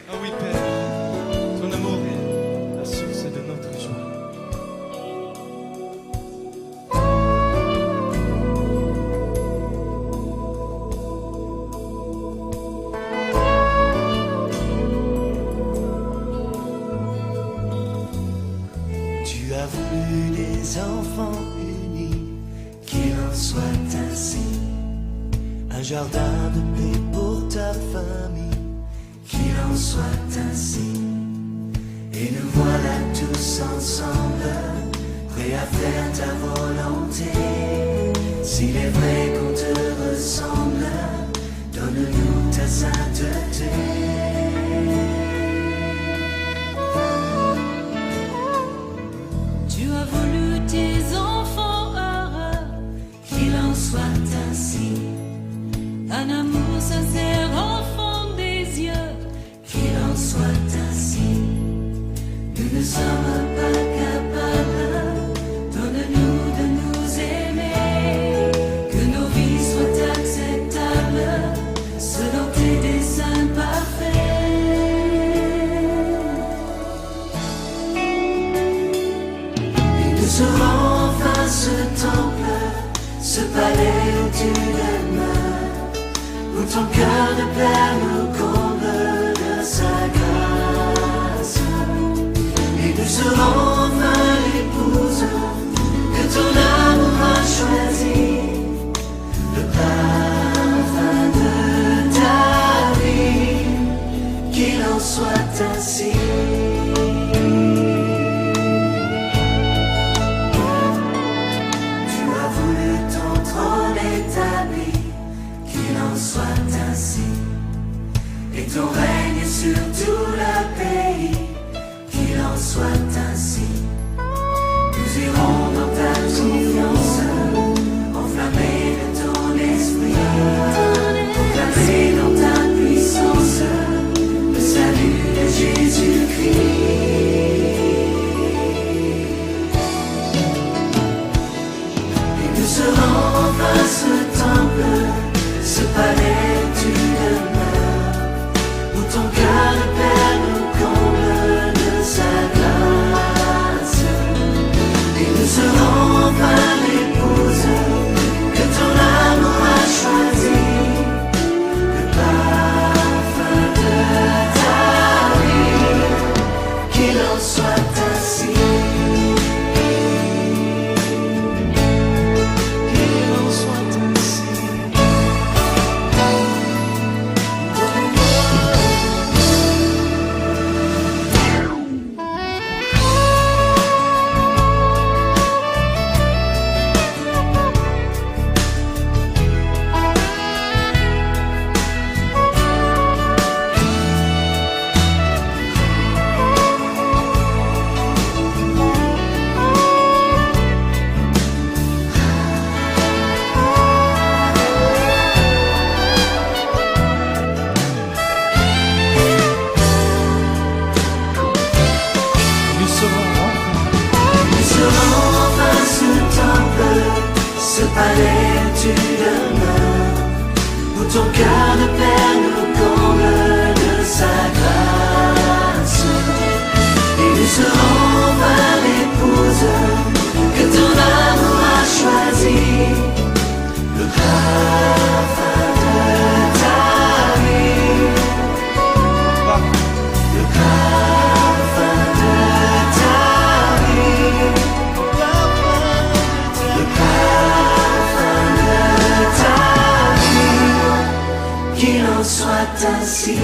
Ah oui, Père, ton amour est la source de notre joie. Tu as voulu des enfants unis, qu'il en soit ainsi. Un jardin de paix pour ta famille, qu'il en soit ainsi. Et nous voilà tous ensemble, prêts à faire ta volonté. S'il est vrai qu'on te ressemble, donne-nous ta sainteté. Tu as voulu tes enfants heureux, qu'il en soit ainsi. Un amour sincère au fond des yeux, Qu'il en soit ainsi. Nous ne sommes pas capables, donne-nous de nous aimer. que nos vies soient acceptables, Selon tes desseins parfaits. Et nous serons enfin ce temple, ce palais où tu demeures, où ton cœur de Père nous comble de sa grâce. Et nous serons enfin l'épouse que ton amour a choisie, le parfum de ta vie, qu'il en soit ainsi. Tu as voulu ton trône établi, qu'il en soit ainsi. Et ton règne sur tout le pays, qu'il en soit ainsi. Nous irons dans ta confiance, enflammés de ton esprit, proclamer dans ta puissance le salut de Jésus-Christ. Et nous serons enfin ce temple, ce palais où tu demeures, où ton cœur de Père nous comble de sa grâce. Et nous serons enfin l'épouse que ton amour a choisie, le parfum de ta vie, qu'il en soit ainsi. Qu'il en soit ainsi. Nous serons enfin ce temple, ce palais où tu demeures, où ton cœur de Père nous comble de sa grâce. Et nous serons enfin l'épouse que ton amour a choisie, le parfum de ta vie, le parfum de ta vie, le parfum de ta vie, qu'il en soit ainsi.